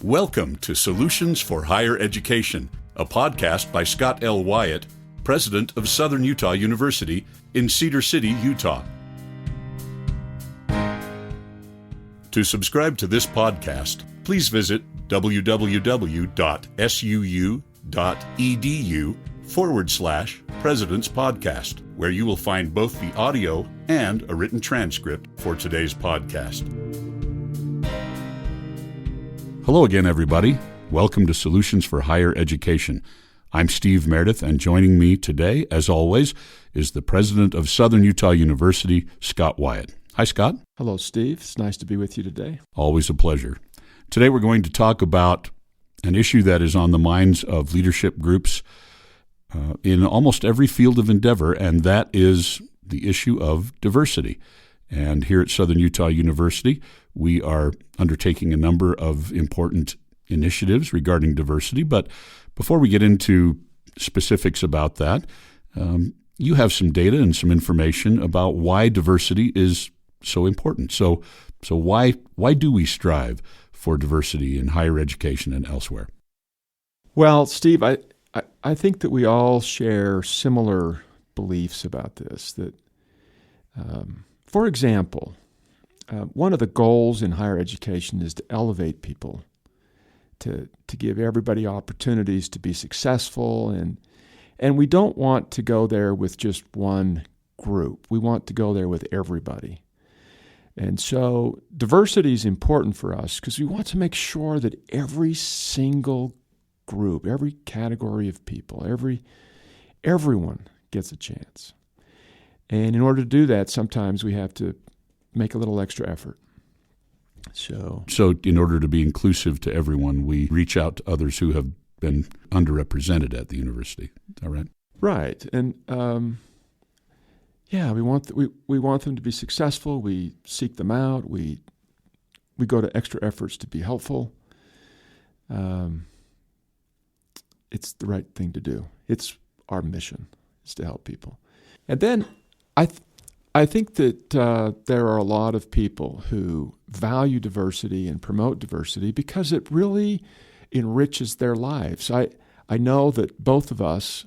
Welcome to Solutions for Higher Education, a podcast by Scott L. Wyatt, president of Southern Utah University in Cedar City, Utah. To subscribe to this podcast, please visit www.suu.edu/President's Podcast, where you will find both the audio and a written transcript for today's podcast. Hello again, everybody. Welcome to Solutions for Higher Education. I'm Steve Meredith, and joining me today, as always, is the president of Southern Utah University, Scott Wyatt. Hi, Scott. Hello, Steve. It's nice to be with you today. Always a pleasure. Today we're going to talk about an issue that is on the minds of leadership groups in almost every field of endeavor, and that is the issue of diversity. And here at Southern Utah University, we are undertaking a number of important initiatives regarding diversity. But before we get into specifics about that, you have some data and some information about why diversity is so important. So why do we strive for diversity in higher education and elsewhere? Well, Steve, I think that we all share similar beliefs about this. That, for example, one of the goals in higher education is to elevate people, to give everybody opportunities to be successful, and we don't want to go there with just one group. We want to go there with everybody. And so diversity is important for us because we want to make sure that every single group, every category of people, everyone gets a chance. And in order to do that, sometimes we have to make a little extra effort. So in order to be inclusive to everyone, we reach out to others who have been underrepresented at the university. Is that right? Right. And we want them to be successful. We seek them out. We go to extra efforts to be helpful. It's the right thing to do. It's our mission, is to help people. And then I think that there are a lot of people who value diversity and promote diversity because it really enriches their lives. I know that both of us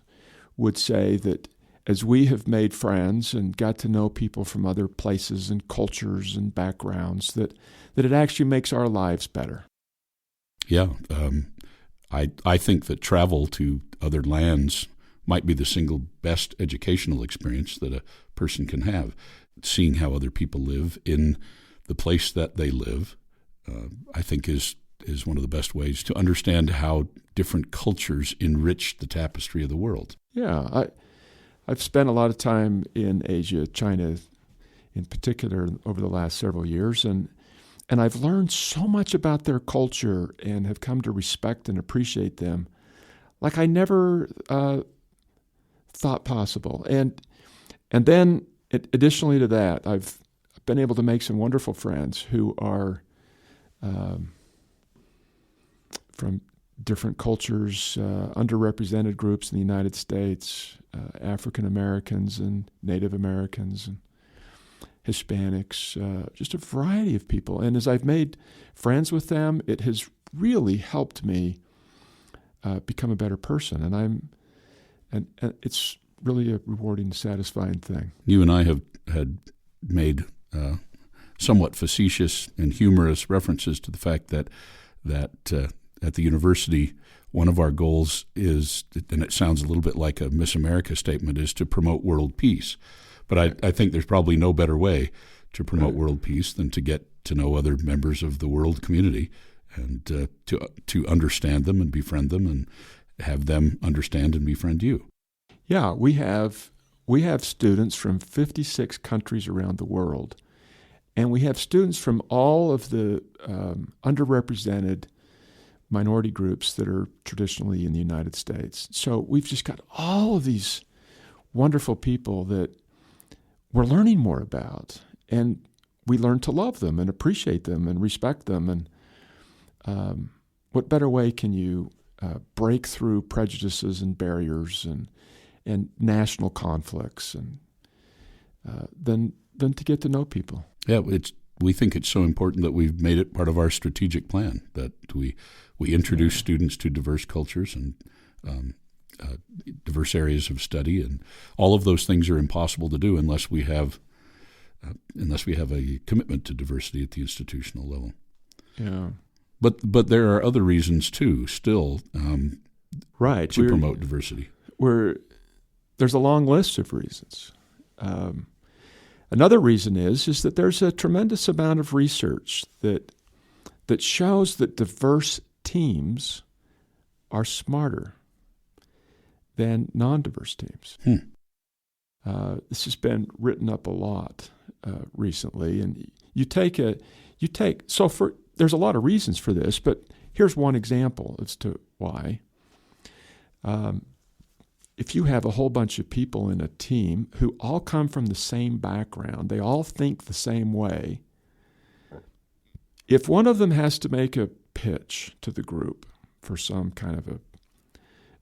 would say that as we have made friends and got to know people from other places and cultures and backgrounds, that it actually makes our lives better. Yeah. I think that travel to other lands might be the single best educational experience that a person can have. Seeing how other people live in the place that they live, I think is one of the best ways to understand how different cultures enrich the tapestry of the world. Yeah, I've spent a lot of time in Asia, China in particular, over the last several years, and I've learned so much about their culture and have come to respect and appreciate them like I never thought possible. And then, additionally to that, I've been able to make some wonderful friends who are from different cultures, underrepresented groups in the United States, African Americans and Native Americans and Hispanics, just a variety of people. And as I've made friends with them, it has really helped me become a better person. And it's really a rewarding, satisfying thing. You and I had made somewhat facetious and humorous references to the fact that at the university, one of our goals is, and it sounds a little bit like a Miss America statement, is to promote world peace. But I think there's probably no better way to promote world peace than to get to know other members of the world community and to understand them and befriend them and have them understand and befriend you. Yeah, we have students from 56 countries around the world, and we have students from all of the underrepresented minority groups that are traditionally in the United States. So we've just got all of these wonderful people that we're learning more about, and we learn to love them and appreciate them and respect them. And what better way can you break through prejudices and barriers and national conflicts and than to get to know people? Yeah, we think it's so important that we've made it part of our strategic plan, that we introduce students to diverse cultures and diverse areas of study, and all of those things are impossible to do unless we have a commitment to diversity at the institutional level. Yeah. But there are other reasons too, still, right, to promote diversity. There's a long list of reasons. Another reason is that there's a tremendous amount of research that shows that diverse teams are smarter than non-diverse teams. This has been written up a lot recently, and there's a lot of reasons for this, but here's one example as to why. If you have a whole bunch of people in a team who all come from the same background, they all think the same way, if one of them has to make a pitch to the group for some kind of a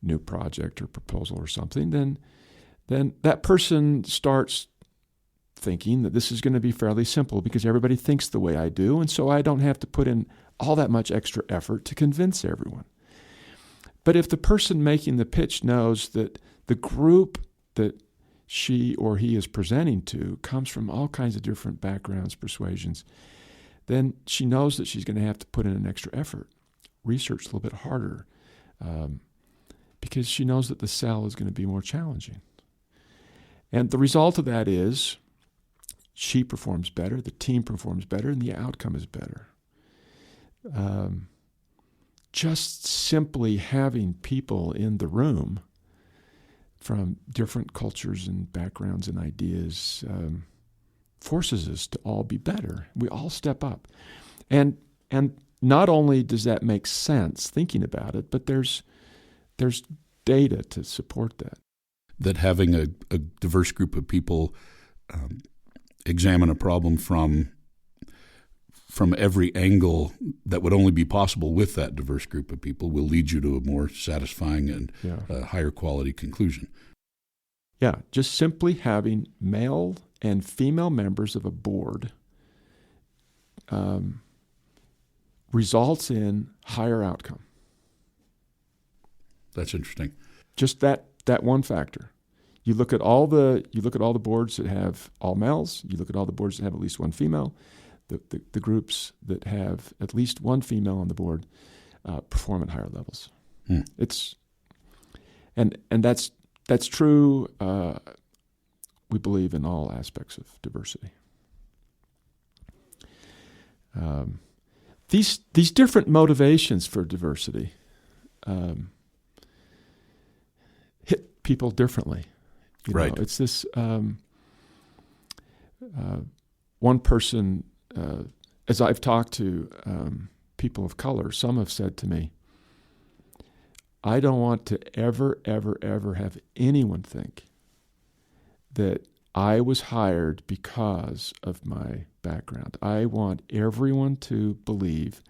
new project or proposal or something, then that person starts thinking that this is going to be fairly simple because everybody thinks the way I do, and so I don't have to put in all that much extra effort to convince everyone. But if the person making the pitch knows that the group that she or he is presenting to comes from all kinds of different backgrounds, persuasions, then she knows that she's going to have to put in an extra effort, research a little bit harder, because she knows that the sell is going to be more challenging. And the result of that is she performs better, the team performs better, and the outcome is better. Just simply having people in the room from different cultures and backgrounds and ideas forces us to all be better. We all step up. And not only does that make sense thinking about it, but there's data to support that. That having a diverse group of people examine a problem from every angle that would only be possible with that diverse group of people will lead you to a more satisfying and higher quality conclusion. Yeah, just simply having male and female members of a board results in higher outcome. That's interesting. Just that one factor. You look at all the boards that have all males. You look at all the boards that have at least one female. The groups that have at least one female on the board perform at higher levels. It's and that's true. We believe in all aspects of diversity. These different motivations for diversity hit people differently. You know, it's this one person. As I've talked to people of color, some have said to me, I don't want to ever, ever, ever have anyone think that I was hired because of my background. I want everyone to believe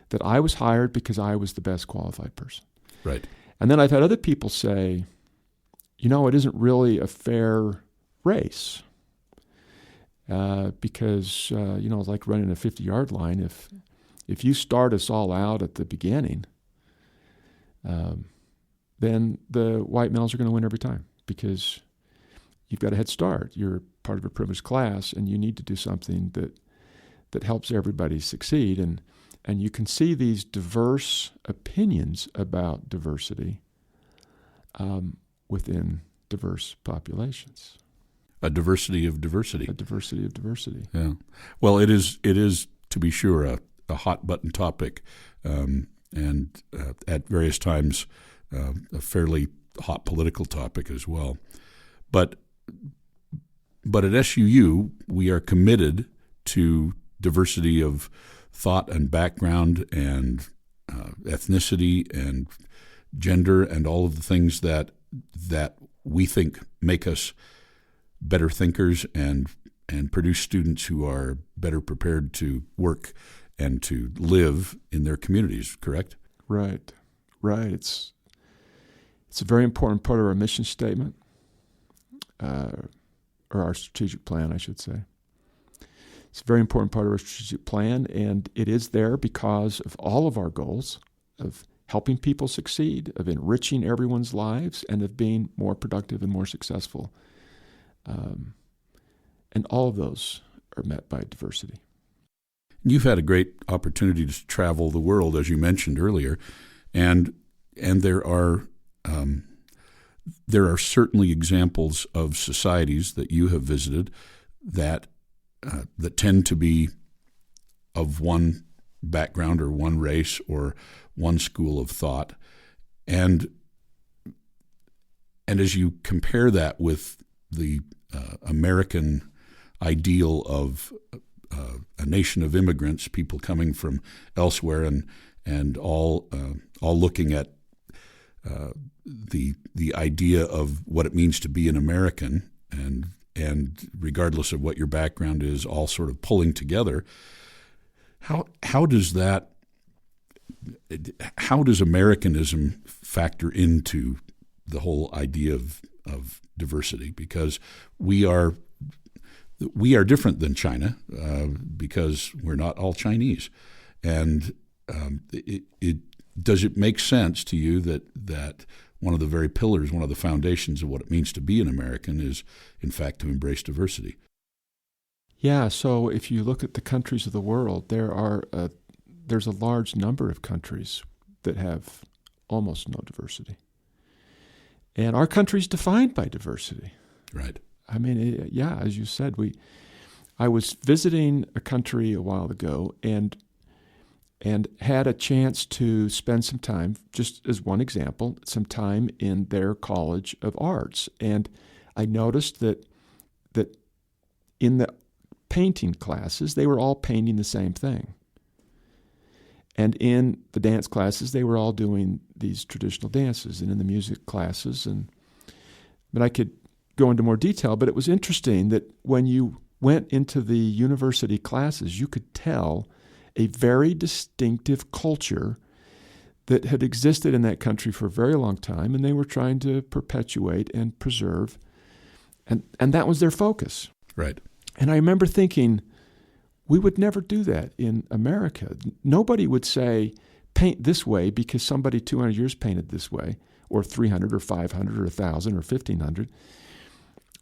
that I was hired because I was the best qualified person. Right. And then I've had other people say, it isn't really a fair race. Because it's like running a 50-yard line. If you start us all out at the beginning, then the white males are going to win every time because you've got a head start. You're part of a privileged class, and you need to do something that helps everybody succeed. And you can see these diverse opinions about diversity within diverse populations. A diversity of diversity. A diversity of diversity. Yeah. Well, it is to be sure a hot button topic, and at various times a fairly hot political topic as well. But at SUU we are committed to diversity of thought and background and ethnicity and gender and all of the things that we think make us better thinkers and produce students who are better prepared to work and to live in their communities, correct? Right. It's a very important part of our mission statement, or our strategic plan, I should say. It's a very important part of our strategic plan, and it is there because of all of our goals of helping people succeed, of enriching everyone's lives, and of being more productive and more successful. And all of those are met by diversity. You've had a great opportunity to travel the world, as you mentioned earlier, and there are certainly examples of societies that you have visited that tend to be of one background or one race or one school of thought, and as you compare that with the American ideal of a nation of immigrants, people coming from elsewhere, and all looking at the idea of what it means to be an American, and regardless of what your background is, all sort of pulling together. How does Americanism factor into the whole idea of diversity? Because we are different than China because we're not all Chinese, and does it make sense to you that one of the very pillars, one of the foundations of what it means to be an American is, in fact, to embrace diversity? Yeah, so if you look at the countries of the world, there's a large number of countries that have almost no diversity. And our country's defined by diversity. Right. I mean, as you said, I was visiting a country a while ago and had a chance to spend some time, just as one example, some time in their College of Arts. And I noticed that in the painting classes, they were all painting the same thing. And in the dance classes, they were all doing these traditional dances, and in the music classes. But I could go into more detail, but it was interesting that when you went into the university classes, you could tell a very distinctive culture that had existed in that country for a very long time, and they were trying to perpetuate and preserve, and that was their focus. Right. And I remember thinking, we would never do that in America. Nobody would say, paint this way because somebody 200 years painted this way, or 300 or 500 or 1,000 or 1,500.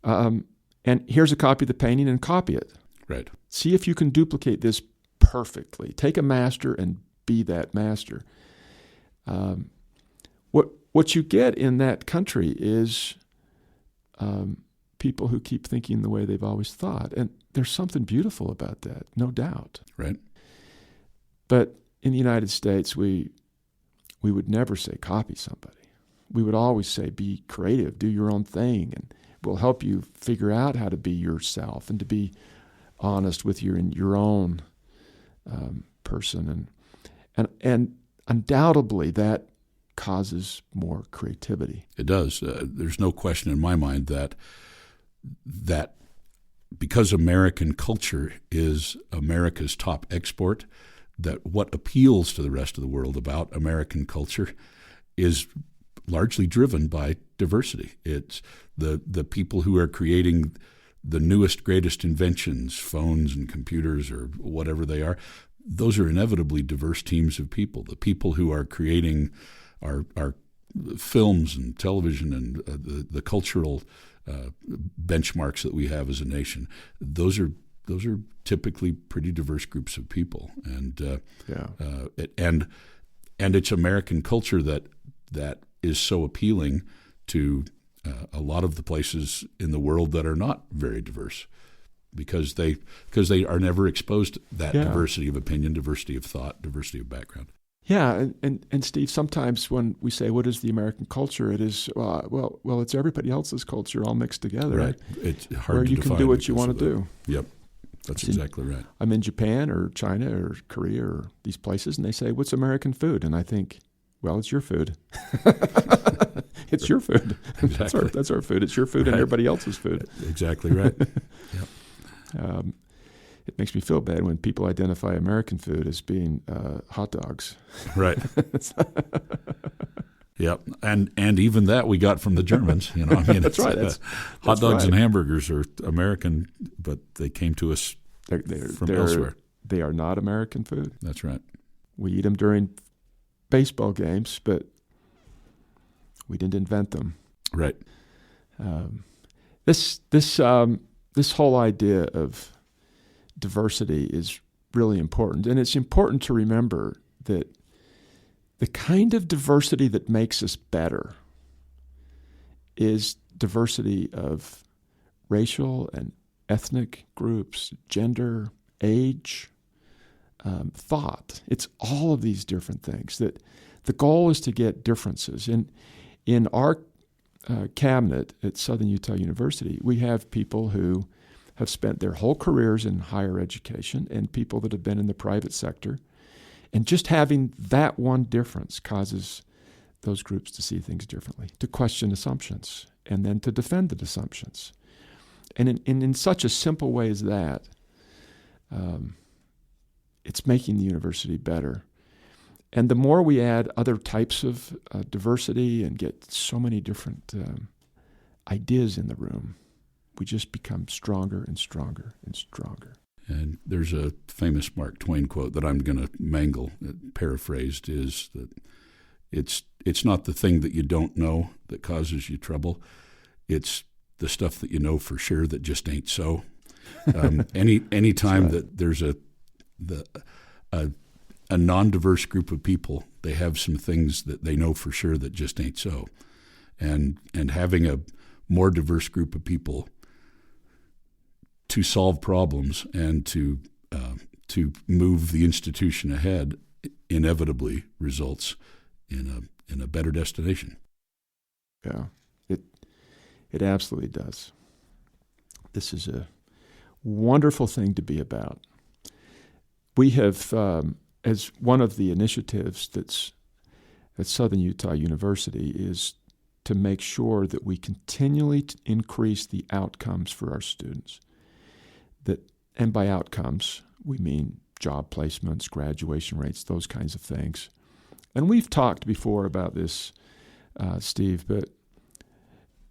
And here's a copy of the painting, and copy it. Right. See if you can duplicate this perfectly. Take a master and be that master. What you get in that country is people who keep thinking the way they've always thought. And there's something beautiful about that, no doubt. Right. But in the United States, we would never say copy somebody. We would always say be creative, do your own thing, and we'll help you figure out how to be yourself and to be honest with your own person. And undoubtedly that causes more creativity. It does. There's no question in my mind that because American culture is America's top export, that what appeals to the rest of the world about American culture is largely driven by diversity. It's the people who are creating the newest, greatest inventions, phones and computers or whatever they are. Those are inevitably diverse teams of people. The people who are creating our films and television and the cultural benchmarks that we have as a nation, those are typically pretty diverse groups of people, and it's American culture that is so appealing to a lot of the places in the world that are not very diverse, because they are never exposed to that diversity of opinion, diversity of thought, diversity of background. Yeah, and Steve, sometimes when we say, what is the American culture, it is, well, it's everybody else's culture all mixed together. Right. It's hard where to you define can do what you want to do. Yep, that's exactly right. I'm in Japan or China or Korea or these places, and they say, what's American food? And I think, well, it's your food. It's your food. Exactly. That's our food. It's your food and everybody else's food. Exactly right. Yep. It makes me feel bad when people identify American food as being hot dogs. Right. Yep. And even that we got from the Germans. That's right. That's hot dogs right. and hamburgers are American, but they came to us from elsewhere. They are not American food. That's right. We eat them during baseball games, but we didn't invent them. Right. This whole idea of diversity is really important, and it's important to remember that the kind of diversity that makes us better is diversity of racial and ethnic groups, gender, age, thought. It's all of these different things. That the goal is to get differences. In our cabinet at Southern Utah University, we have people who have spent their whole careers in higher education and people that have been in the private sector. And just having that one difference causes those groups to see things differently, to question assumptions, and then to defend the assumptions. And in such a simple way as that, it's making the university better. And the more we add other types of diversity and get so many different ideas in the room, we just become stronger and stronger and stronger. And there's a famous Mark Twain quote that I'm going to mangle, paraphrased, is that it's not the thing that you don't know that causes you trouble. It's the stuff that you know for sure that just ain't so. Any time right. that there's a non-diverse group of people, they have some things that they know for sure that just ain't so. And having a more diverse group of people to solve problems and to move the institution ahead inevitably results in a better destination. Yeah, it absolutely does. This is a wonderful thing to be about. We have, as one of the initiatives that's at Southern Utah University, is to make sure that we continually increase the outcomes for our students. And by outcomes, we mean job placements, graduation rates, those kinds of things. And we've talked before about this, Steve, but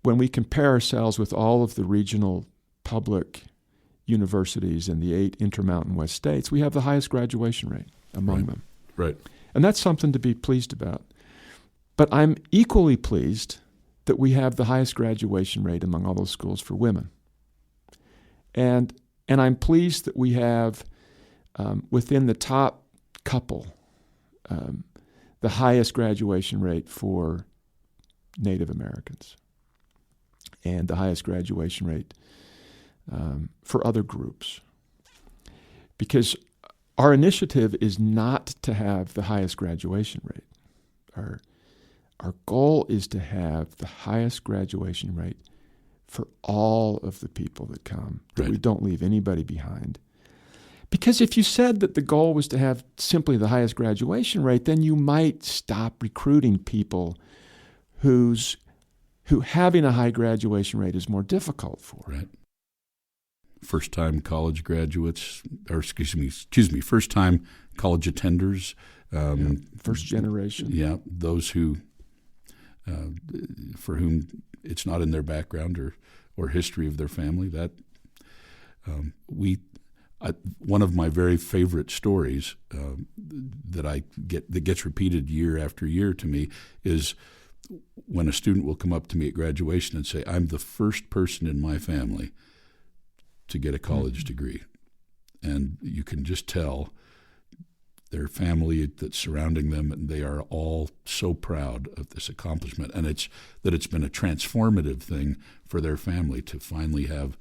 when we compare ourselves with all of the regional public universities in the 8 Intermountain West states, we have the highest graduation rate among them. Right. And that's something to be pleased about. But I'm equally pleased that we have the highest graduation rate among all those schools for women. And I'm pleased that we have, within the top couple, the highest graduation rate for Native Americans and the highest graduation rate for other groups. Because our initiative is not to have the highest graduation rate. Our goal is to have the highest graduation rate for all of the people that come, that right. We don't leave anybody behind. Because if you said that the goal was to have simply the highest graduation rate, then you might stop recruiting people who having a high graduation rate is more difficult for. Right. First-time college graduates, or excuse me, first-time college attenders. First generation. Yeah, those who, for whom it's not in their background or history of their family. That one of my very favorite stories that gets repeated year after year to me is when a student will come up to me at graduation and say, "I'm the first person in my family to get a college degree," and you can just tell their family that's surrounding them, and they are all so proud of this accomplishment. And it's been a transformative thing for their family to finally have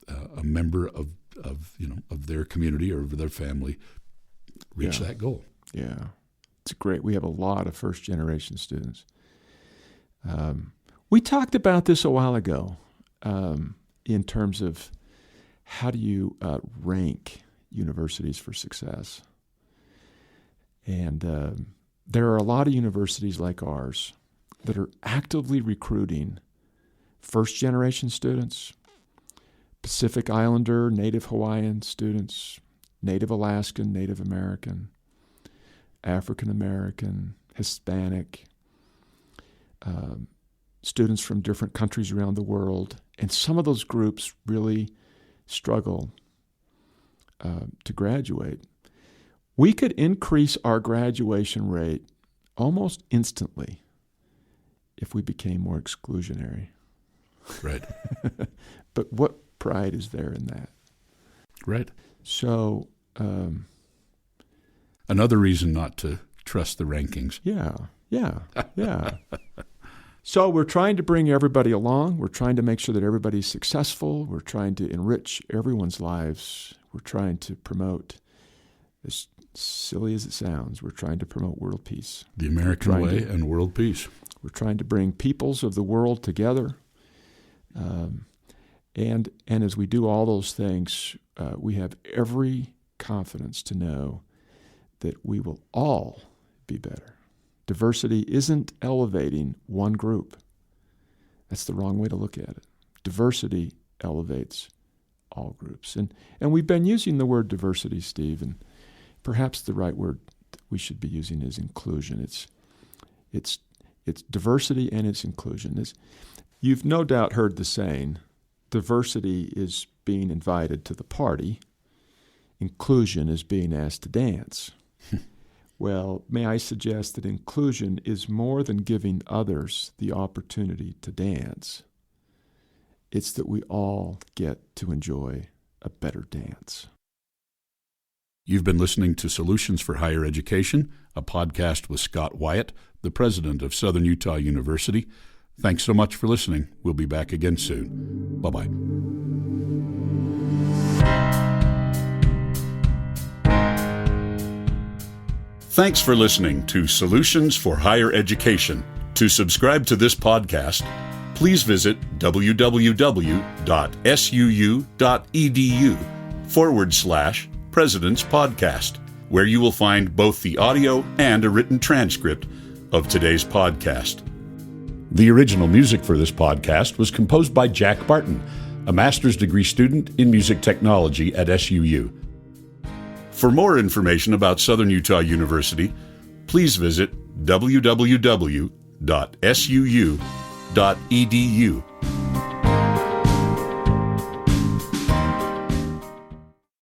a member of their community or of their family reach that goal. Yeah, it's great. We have a lot of first generation students. We talked about this a while ago in terms of how do you rank universities for success. And there are a lot of universities like ours that are actively recruiting first-generation students, Pacific Islander, Native Hawaiian students, Native Alaskan, Native American, African American, Hispanic, students from different countries around the world. And some of those groups really struggle to graduate, we could increase our graduation rate almost instantly if we became more exclusionary. Right. But what pride is there in that? Right. So, another reason not to trust the rankings. Yeah. So we're trying to bring everybody along. We're trying to make sure that everybody's successful. We're trying to enrich everyone's lives. We're trying to promote, as silly as it sounds, we're trying to promote world peace. The American way and world peace. We're trying to bring peoples of the world together. And as we do all those things, we have every confidence to know that we will all be better. Diversity isn't elevating one group. That's the wrong way to look at it. Diversity elevates all groups. And we've been using the word diversity, Steve, and perhaps the right word we should be using is inclusion. It's diversity and it's inclusion. You've no doubt heard the saying, diversity is being invited to the party, inclusion is being asked to dance. Well, may I suggest that inclusion is more than giving others the opportunity to dance. It's that we all get to enjoy a better dance. You've been listening to Solutions for Higher Education, a podcast with Scott Wyatt, the president of Southern Utah University. Thanks so much for listening. We'll be back again soon. Bye-bye. Thanks for listening to Solutions for Higher Education. To subscribe to this podcast, please visit www.suu.edu/President's Podcast, where you will find both the audio and a written transcript of today's podcast. The original music for this podcast was composed by Jack Barton, a master's degree student in music technology at SUU. For more information about Southern Utah University, please visit www.suu.edu.